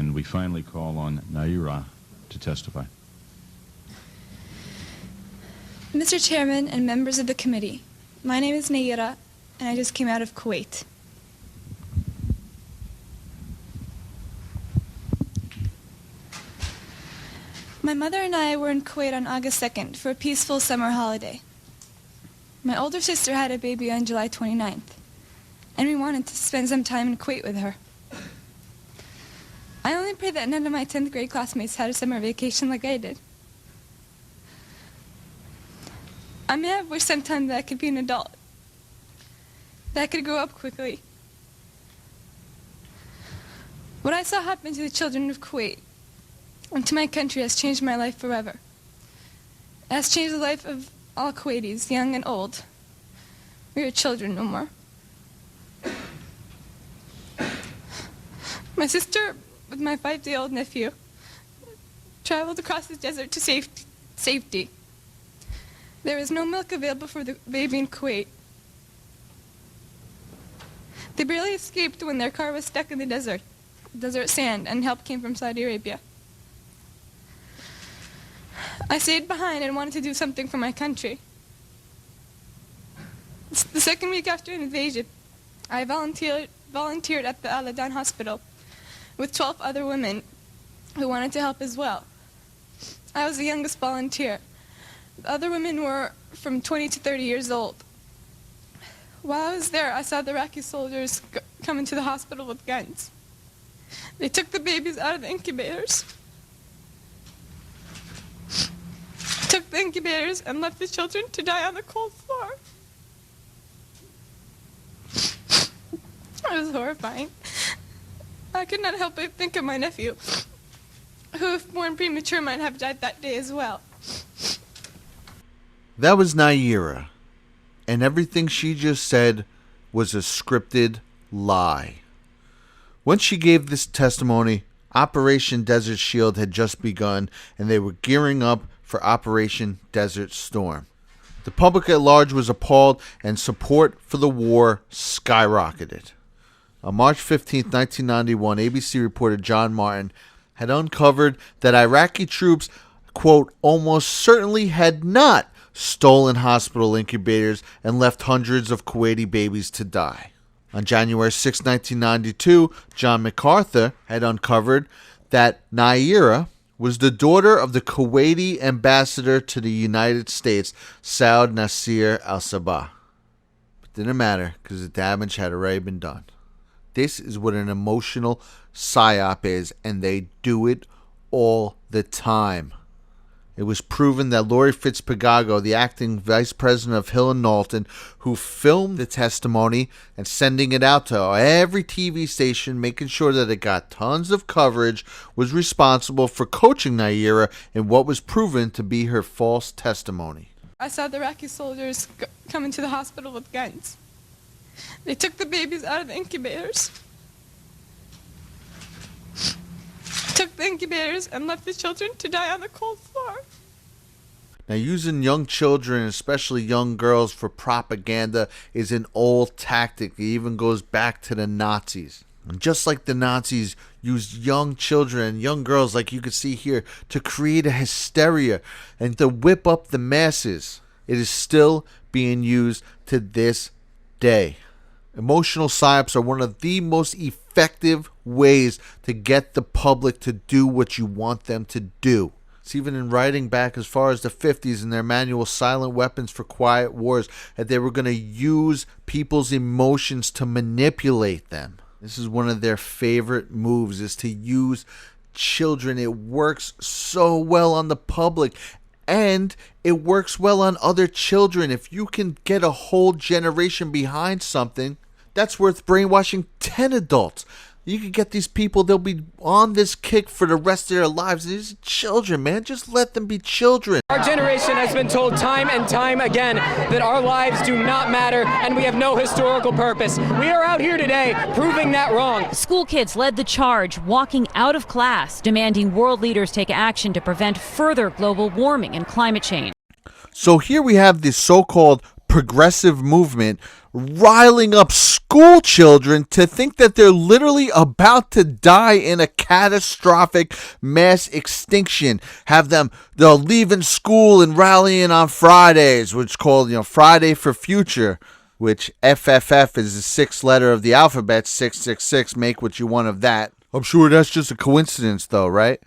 And we finally call on Naira to testify. Mr. Chairman and members of the committee, my name is Naira, and I just came out of Kuwait. My mother and I were in Kuwait on August 2nd for a peaceful summer holiday. My older sister had a baby on July 29th, and we wanted to spend some time in Kuwait with her. I only pray that none of my 10th grade classmates had a summer vacation like I did. I may have wished sometime that I could be an adult, that I could grow up quickly. What I saw happen to the children of Kuwait and to my country has changed my life forever. It has changed the life of all Kuwaitis, young and old. We are children no more. My sister, with my 5-day-old nephew, traveled across the desert to safety. There was no milk available for the baby in Kuwait. They barely escaped when their car was stuck in the desert sand, and help came from Saudi Arabia. I stayed behind and wanted to do something for my country. The second week after an invasion, I volunteered at the Al-Adan hospital with 12 other women who wanted to help as well. I was the youngest volunteer. The other women were from 20 to 30 years old. While I was there, I saw the Iraqi soldiers come into the hospital with guns. They took the babies out of the incubators, and left the children to die on the cold floor. It was horrifying. I could not help but think of my nephew, who, if born premature, might have died that day as well. That was Naira, and everything she just said was a scripted lie. When she gave this testimony, Operation Desert Shield had just begun, and they were gearing up for Operation Desert Storm. The public at large was appalled, and support for the war skyrocketed. On March 15, 1991, ABC reporter John Martin had uncovered that Iraqi troops, quote, almost certainly had not stolen hospital incubators and left hundreds of Kuwaiti babies to die. On January 6, 1992, John MacArthur had uncovered that Naira was the daughter of the Kuwaiti ambassador to the United States, Saud Nasir al-Sabah. It didn't matter because the damage had already been done. This is what an emotional psyop is, and they do it all the time. It was proven that Lori Fitzpatrick, the acting vice president of Hill and Knowlton, who filmed the testimony and sending it out to every TV station, making sure that it got tons of coverage, was responsible for coaching Naira in what was proven to be her false testimony. I saw the Iraqi soldiers come into the hospital with guns. They took the babies out of the incubators, and left the children to die on the cold floor. Now, using young children, especially young girls, for propaganda is an old tactic. It even goes back to the Nazis. And just like the Nazis used young children, young girls, like you can see here, to create a hysteria and to whip up the masses, it is still being used to this day. Emotional psyops are one of the most effective ways to get the public to do what you want them to do. It's even in writing back as far as the 50s in their manual, Silent Weapons for Quiet Wars, that they were going to use people's emotions to manipulate them. This is one of their favorite moves, is to use children. It works so well on the public. And it works well on other children. If you can get a whole generation behind something, that's worth brainwashing 10 adults. You can get these people, they'll be on this kick for the rest of their lives. These are children, man. Just let them be children. Our generation has been told time and time again that our lives do not matter and we have no historical purpose. We are out here today proving that wrong. School kids led the charge, walking out of class, demanding world leaders take action to prevent further global warming and climate change. So here we have this so-called progressive movement riling up school children to think that they're literally about to die in a catastrophic mass extinction. Have them, they're leaving school and rallying on Fridays, which is called, Friday for Future, which FFF is the sixth letter of the alphabet, 666. Make what you want of that. I'm sure that's just a coincidence, though, right?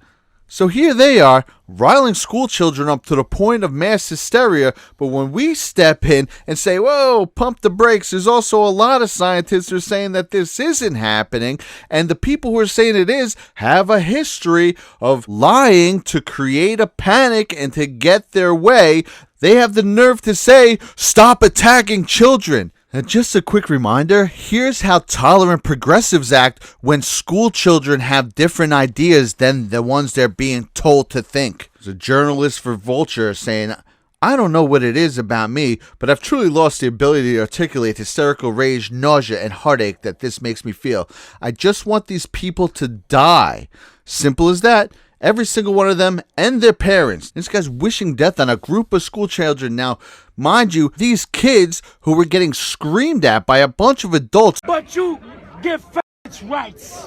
So here they are, riling school children up to the point of mass hysteria, but when we step in and say, whoa, pump the brakes, there's also a lot of scientists who are saying that this isn't happening, and the people who are saying it is have a history of lying to create a panic and to get their way. They have the nerve to say, stop attacking children. And just a quick reminder, here's how tolerant progressives act when school children have different ideas than the ones they're being told to think. There's a journalist for Vulture saying, I don't know what it is about me, but I've truly lost the ability to articulate hysterical rage, nausea, and heartache that this makes me feel. I just want these people to die. Simple as that. Every single one of them and their parents. This guy's wishing death on a group of school children. Now, mind you, these kids who were getting screamed at by a bunch of adults. But you give faggots rights.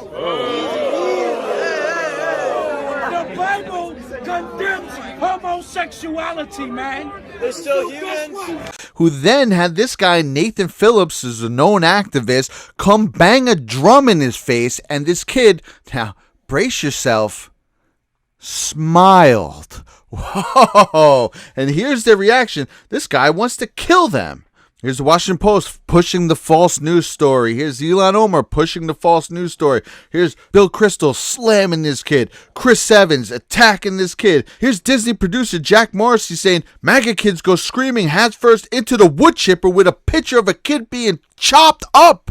The Bible condemns homosexuality, man. They're still humans. Who then had this guy, Nathan Phillips, who's a known activist, come bang a drum in his face. And this kid, now, brace yourself, smiled. Whoa! And here's their reaction. This guy wants to kill them. Here's the Washington Post pushing the false news story. Here's Elon Omar pushing the false news story. Here's Bill Kristol slamming this kid. Chris Evans attacking this kid. Here's Disney producer Jack Morrissey saying MAGA kids go screaming heads first into the wood chipper with a picture of a kid being chopped up.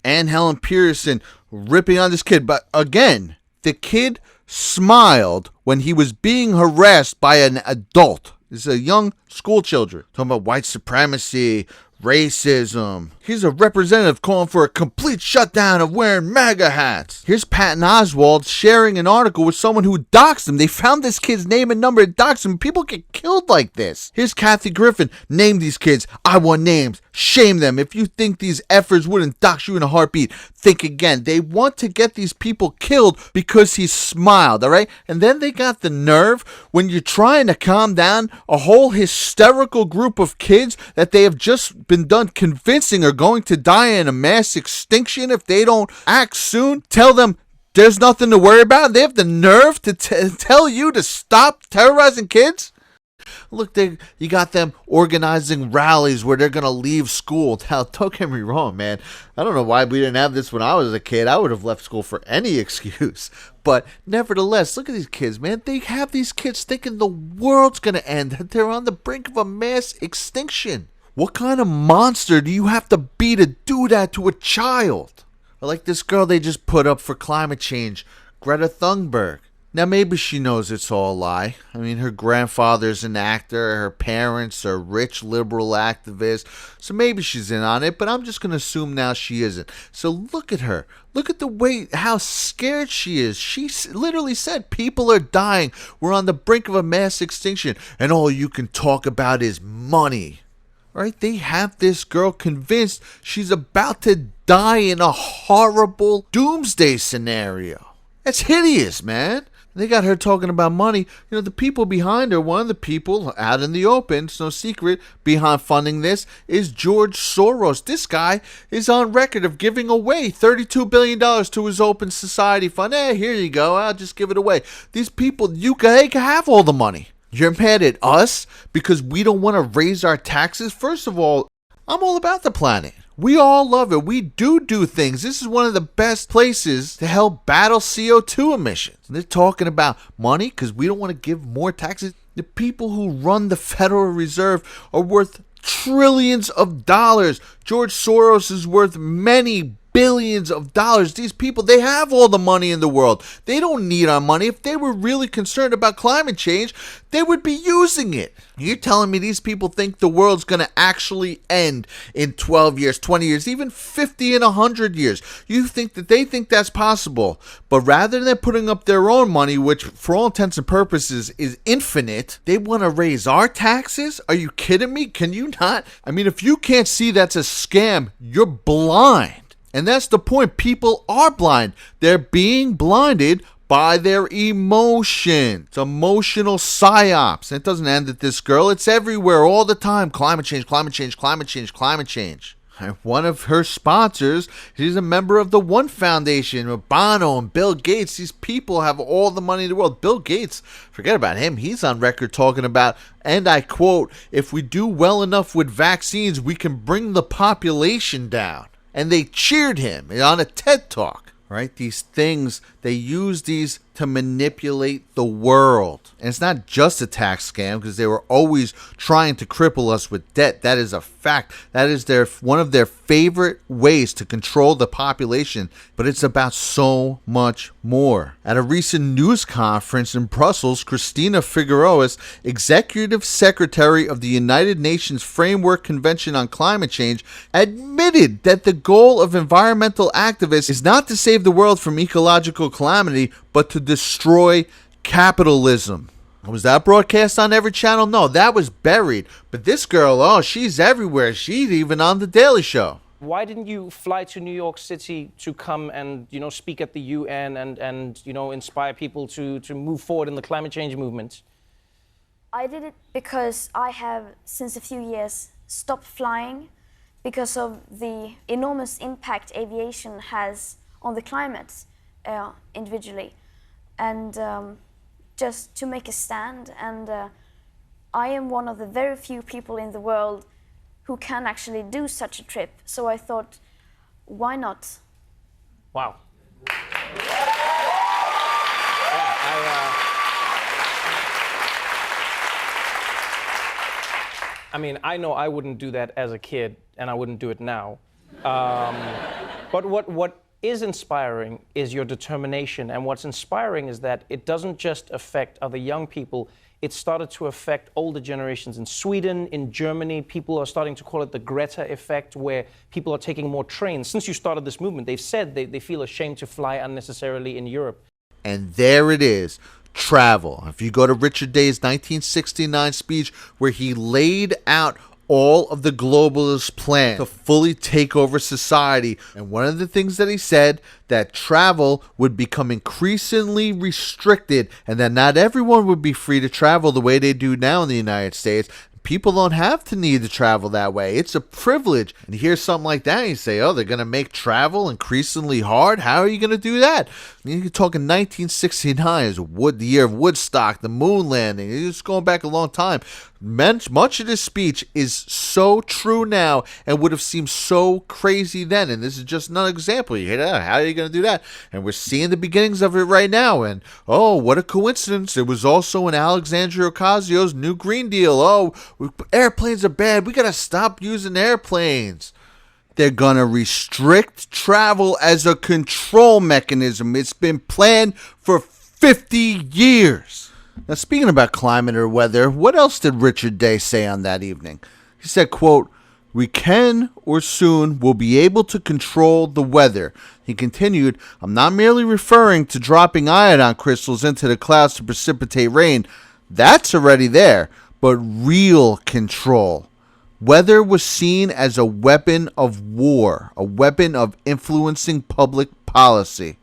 Ann Helen Pearson ripping on this kid. But again, the kid smiled when he was being harassed by an adult. This is a young school children talking about white supremacy, racism. Here's a representative calling for a complete shutdown of wearing MAGA hats. Here's Patton Oswalt sharing an article with someone who doxed him. They found this kid's name and number and doxed him. People get killed like this. Here's Kathy Griffin. Name these kids. I want names. Shame them. If you think these efforts wouldn't dox you in a heartbeat, think again. They want to get these people killed because he smiled, all right? And then they got the nerve when you're trying to calm down a whole hysterical group of kids that they have just been done convincing are going to die in a mass extinction if they don't act soon. Tell them there's nothing to worry about. They have the nerve to tell you to stop terrorizing kids. Look, you got them organizing rallies where they're going to leave school. Now, don't get me wrong, man. I don't know why we didn't have this when I was a kid. I would have left school for any excuse. But nevertheless, look at these kids, man. They have these kids thinking the world's going to end, that they're on the brink of a mass extinction. What kind of monster do you have to be to do that to a child? Or like this girl they just put up for climate change, Greta Thunberg. Now, maybe she knows it's all a lie. I mean, her grandfather's an actor, her parents are rich liberal activists, so maybe she's in on it, but I'm just going to assume now she isn't. So look at her. Look at the way, how scared she is. She literally said, people are dying. We're on the brink of a mass extinction, and all you can talk about is money. Right? They have this girl convinced she's about to die in a horrible doomsday scenario. That's hideous, man. They got her talking about money. You know, the people behind her, one of the people out in the open, it's no secret, behind funding this is George Soros. This guy is on record of giving away $32 billion to his open society fund. Hey, here you go. I'll just give it away. These people, they can have all the money. You're mad at us because we don't want to raise our taxes? First of all, I'm all about the planet. We all love it. We do things. This is one of the best places to help battle CO2 emissions. And they're talking about money because we don't want to give more taxes. The people who run the Federal Reserve are worth trillions of dollars. George Soros is worth many billions of dollars. These people, they have all the money in the world. They don't need our money. If they were really concerned about climate change, they would be using it. You're telling me these people think the world's going to actually end in 12 years, 20 years, even 50 and 100 years. You think that they think that's possible. But rather than putting up their own money, which for all intents and purposes is infinite, they want to raise our taxes? Are you kidding me? Can you not? I mean, if you can't see that's a scam, you're blind. And that's the point. People are blind. They're being blinded by their emotion. It's emotional psyops. And it doesn't end at this girl. It's everywhere all the time. Climate change, climate change, climate change, climate change. And one of her sponsors, she's a member of the One Foundation with Bono and Bill Gates. These people have all the money in the world. Bill Gates, forget about him. He's on record talking about, and I quote, if we do well enough with vaccines, we can bring the population down. And they cheered him on a TED Talk, right? These things, they use these to manipulate the world. And it's not just a tax scam, because they were always trying to cripple us with debt. That is a fact. That is one of their favorite ways to control the population. But it's about so much more. At a recent news conference in Brussels, Christina Figueroa, Executive Secretary of the United Nations Framework Convention on Climate Change, admitted that the goal of environmental activists is not to save the world from ecological calamity, but to destroy capitalism. Was that broadcast on every channel? No, that was buried. But this girl, oh, she's everywhere. She's even on The Daily Show. Why didn't you fly to New York City to come and, speak at the UN and inspire people to move forward in the climate change movement? I did it because I have, since a few years, stopped flying because of the enormous impact aviation has on the climate individually. And just to make a stand. And I am one of the very few people in the world who can actually do such a trip. So I thought, why not? Wow. I mean, I know I wouldn't do that as a kid, and I wouldn't do it now. But what is inspiring is your determination, and what's inspiring is that it doesn't just affect other young people. It started to affect older generations in Sweden, in Germany. People are starting to call it the Greta effect, where people are taking more trains. Since you started this movement, they've said they feel ashamed to fly unnecessarily in Europe. And there it is. Travel. If you go to Richard Day's 1969 speech, where he laid out all of the globalist plan to fully take over society. And one of the things that he said, that travel would become increasingly restricted, and that not everyone would be free to travel the way they do now in the United States. People don't have to need to travel that way. It's a privilege. And you hear something like that and you say, oh, they're going to make travel increasingly hard? How are you going to do that? You're talking 1969 is the year of Woodstock, the moon landing. It's going back a long time. Much of this speech is so true now and would have seemed so crazy then. And this is just another example. You hear that? How are you going to do that? And we're seeing the beginnings of it right now. And, oh, what a coincidence. It was also in Alexandria Ocasio-Cortez's New Green Deal. Oh, airplanes are bad. We got to stop using airplanes. They're going to restrict travel as a control mechanism. It's been planned for 50 years. Now, speaking about climate or weather, what else did Richard Day say on that evening? He said, quote, "We can or soon will be able to control the weather." He continued, "I'm not merely referring to dropping iodine crystals into the clouds to precipitate rain. That's already there, but real control. Weather was seen as a weapon of war, a weapon of influencing public policy."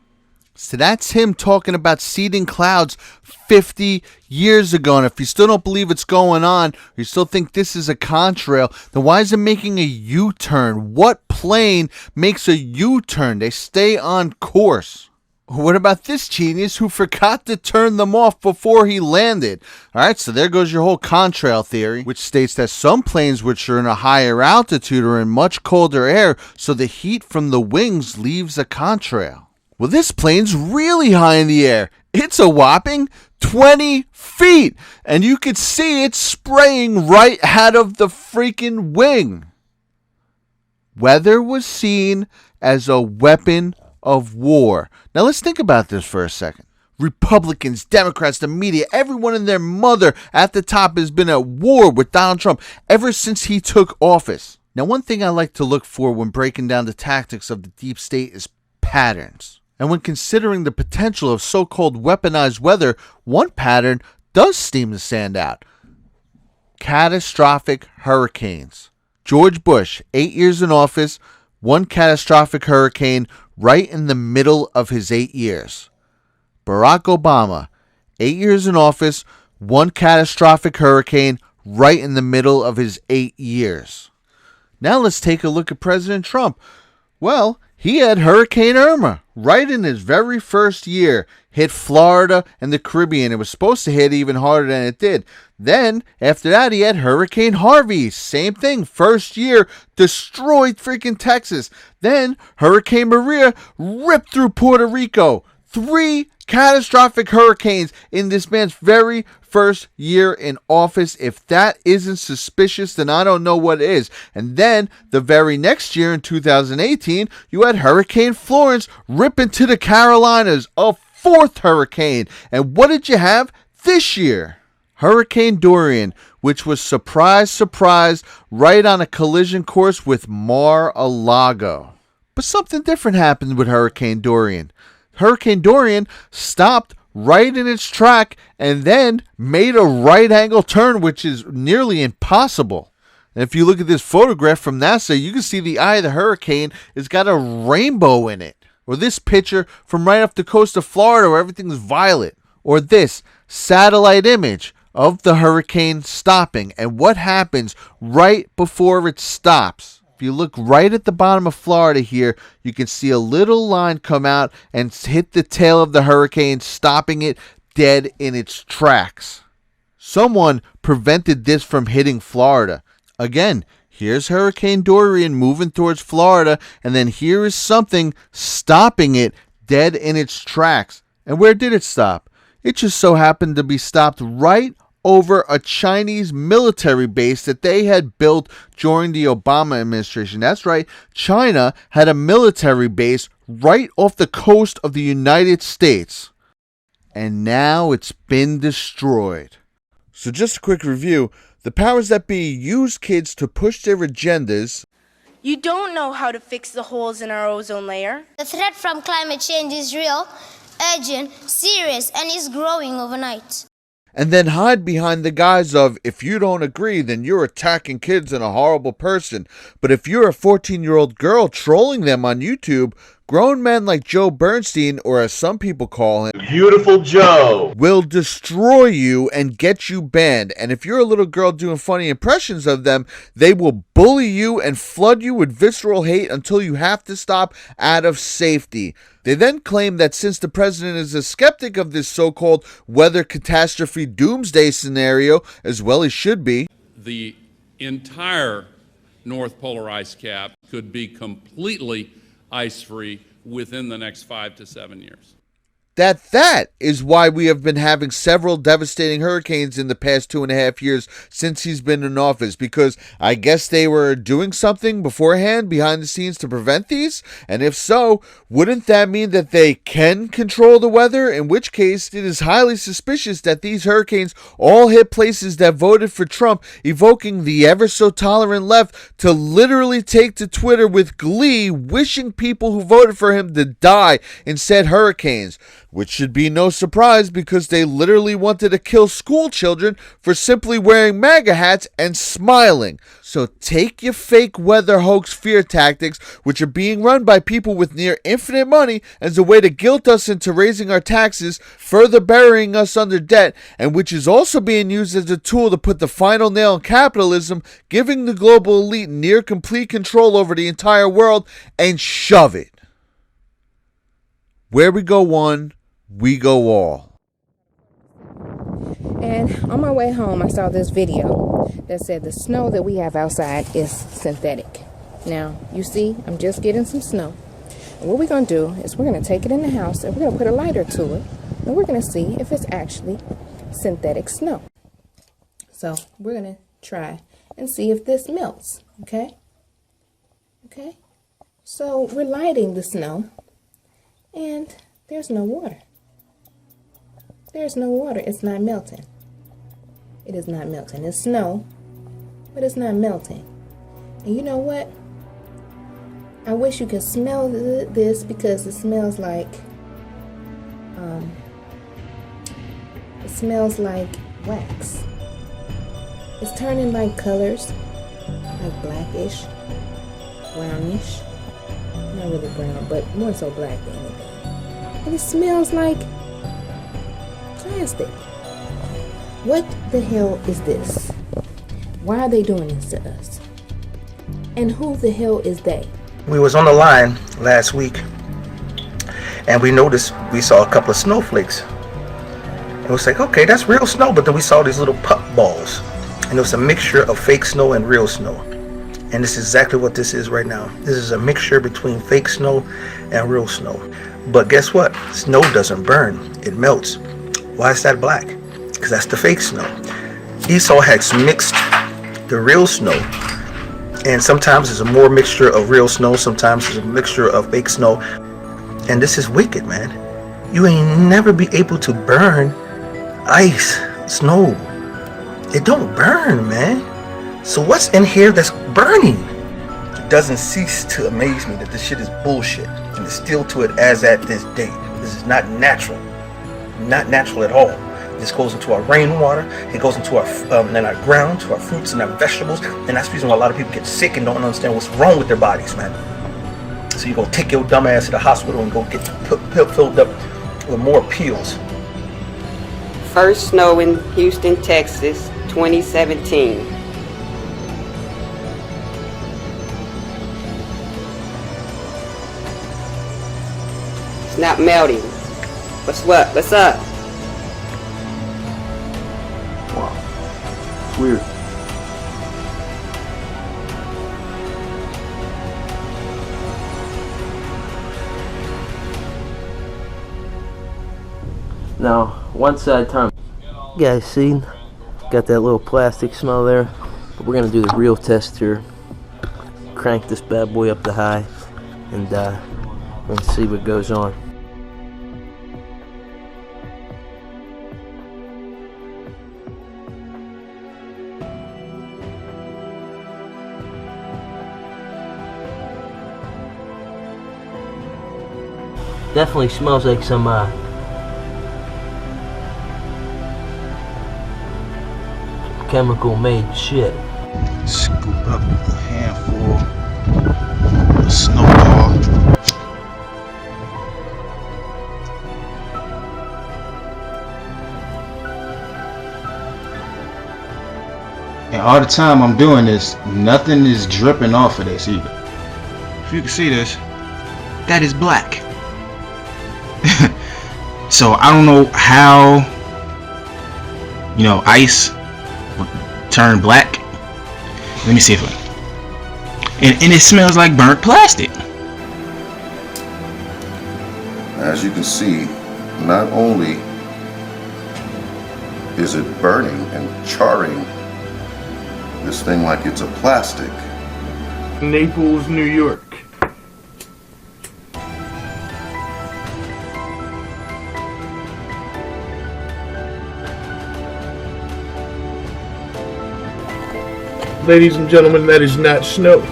So that's him talking about seeding clouds 50 years ago. And if you still don't believe it's going on, or you still think this is a contrail, then why is it making a U-turn? What plane makes a U-turn? They stay on course. What about this genius who forgot to turn them off before he landed? All right, so there goes your whole contrail theory, which states that some planes which are in a higher altitude are in much colder air, so the heat from the wings leaves a contrail. Well, this plane's really high in the air. It's a whopping 20 feet, and you could see it spraying right out of the freaking wing. Weather was seen as a weapon of war. Now let's think about this for a second. Republicans, Democrats, the media, everyone and their mother at the top has been at war with Donald Trump ever since he took office. Now, one thing I like to look for when breaking down the tactics of the deep state is patterns. And when considering the potential of so-called weaponized weather, one pattern does seem to stand out. Catastrophic hurricanes. George Bush, 8 years in office, one catastrophic hurricane right in the middle of his 8 years. Barack Obama, 8 years in office, one catastrophic hurricane right in the middle of his 8 years. Now let's take a look at President Trump. Well, he had Hurricane Irma right in his very first year, hit Florida and the Caribbean. It was supposed to hit even harder than it did. Then, after that, he had Hurricane Harvey. Same thing, first year, destroyed freaking Texas. Then, Hurricane Maria ripped through Puerto Rico. 3 catastrophic hurricanes in this man's very first year in office. If that isn't suspicious, then I don't know what is. And then the very next year in 2018, you had Hurricane Florence rip into the Carolinas, a 4th hurricane. And what did you have this year? Hurricane Dorian, which was surprise, right on a collision course with Mar-a-Lago. But something different happened with Hurricane Dorian. Hurricane Dorian stopped right in its track and then made a right angle turn, which is nearly impossible. And if you look at this photograph from NASA, you can see the eye of the hurricane has got a rainbow in it. Or this picture from right off the coast of Florida where everything's violet. Or this satellite image of the hurricane stopping and what happens right before it stops. If you look right at the bottom of Florida here, you can see a little line come out and hit the tail of the hurricane, stopping it dead in its tracks. Someone prevented this from hitting Florida. Again, here's Hurricane Dorian moving towards Florida, and then here is something stopping it dead in its tracks. And where did it stop? It just so happened to be stopped right over a Chinese military base that they had built during the Obama administration. That's right, China had a military base right off the coast of the United States. And now it's been destroyed. So just a quick review. The powers that be use kids to push their agendas. You don't know how to fix the holes in our ozone layer. The threat from climate change is real, urgent, serious, and is growing overnight. And then hide behind the guise of, if you don't agree, then you're attacking kids and a horrible person. But if you're a 14-year-old girl trolling them on YouTube, grown men like Joe Bernstein, or as some people call him, Beautiful Joe, will destroy you and get you banned. And if you're a little girl doing funny impressions of them, they will bully you and flood you with visceral hate until you have to stop out of safety. They then claim that since the president is a skeptic of this so-called weather catastrophe doomsday scenario, as well he should be, the entire North Polar ice cap could be completely ice-free within the next 5 to 7 years. That is why we have been having several devastating hurricanes in the past 2.5 years since he's been in office, because I guess they were doing something beforehand behind the scenes to prevent these. And if so, wouldn't that mean that they can control the weather? In which case, it is highly suspicious that these hurricanes all hit places that voted for Trump, evoking the ever so tolerant left to literally take to Twitter with glee, wishing people who voted for him to die in said hurricanes. Which should be no surprise, because they literally wanted to kill school children for simply wearing MAGA hats and smiling. So take your fake weather hoax fear tactics, which are being run by people with near infinite money, as a way to guilt us into raising our taxes, further burying us under debt, and which is also being used as a tool to put the final nail in capitalism, giving the global elite near complete control over the entire world, and shove it. Where we go one, we go all. And on my way home, I saw this video that said the snow that we have outside is synthetic. Now, you see, I'm just getting some snow. And what we're going to do is we're going to take it in the house and we're going to put a lighter to it. And we're going to see if it's actually synthetic snow. So we're going to try and see if this melts. Okay? Okay? So we're lighting the snow, and there's no water. There's no water. It's not melting. It is not melting. It's snow, but it's not melting. And you know what? I wish you could smell this, because it smells like wax. It's turning like colors, like blackish, brownish. Not really brown, but more so black than anything. And it smells like plastic. What the hell is this? Why are they doing this to us? And who the hell is they? We was on the line last week, and we saw a couple of snowflakes. And it was like, okay, that's real snow, but then we saw these little puff balls. And it was a mixture of fake snow and real snow. And this is exactly what this is right now. This is a mixture between fake snow and real snow. But guess what? Snow doesn't burn, it melts. Why is that black? Because that's the fake snow. Esau has mixed the real snow, and sometimes it's a more mixture of real snow, sometimes it's a mixture of fake snow. And this is wicked, man. You ain't never be able to burn ice, snow. It don't burn, man. So what's in here that's burning? It doesn't cease to amaze me that this shit is bullshit, and it's still to it as at this day. This is not natural. Not natural at all. This goes into our rainwater, it goes into our ground, to our fruits and our vegetables, and that's the reason why a lot of people get sick and don't understand what's wrong with their bodies, man. So you go take your dumb ass to the hospital and go get filled up with more pills. First snow in Houston, Texas, 2017. It's not melting. What's what? What's up? Wow. It's weird. Now, once I turn, you guys see, got that little plastic smell there, but we're gonna do the real test here. Crank this bad boy up to high, and let's see what goes on. Definitely smells like some chemical made shit. Scoop up a handful of snowball. And all the time I'm doing this, nothing is dripping off of this either. If you can see this, that is black. So I don't know how, you know, ice would turn black. Let me see if and it smells like burnt plastic. As you can see, not only is it burning and charring this thing like it's a plastic. Naples, New York. Ladies and gentlemen, that is not snow.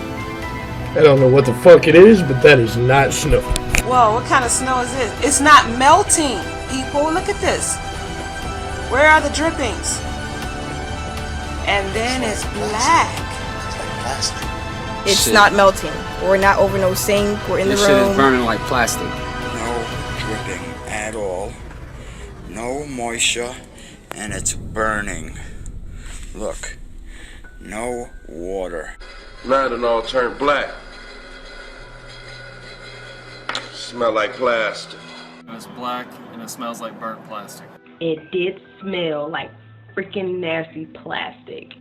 I don't know what the fuck it is, but that is not snow. Whoa, what kind of snow is this? It's not melting, people. Look at this. Where are the drippings? And then it's black. It's not melting. We're not over no sink. We're in the room. This shit is burning like plastic. No dripping at all. No moisture, and it's burning. Look. No water. Now it all turned black. Smell like plastic. It's black and it smells like burnt plastic. It did smell like freaking nasty plastic.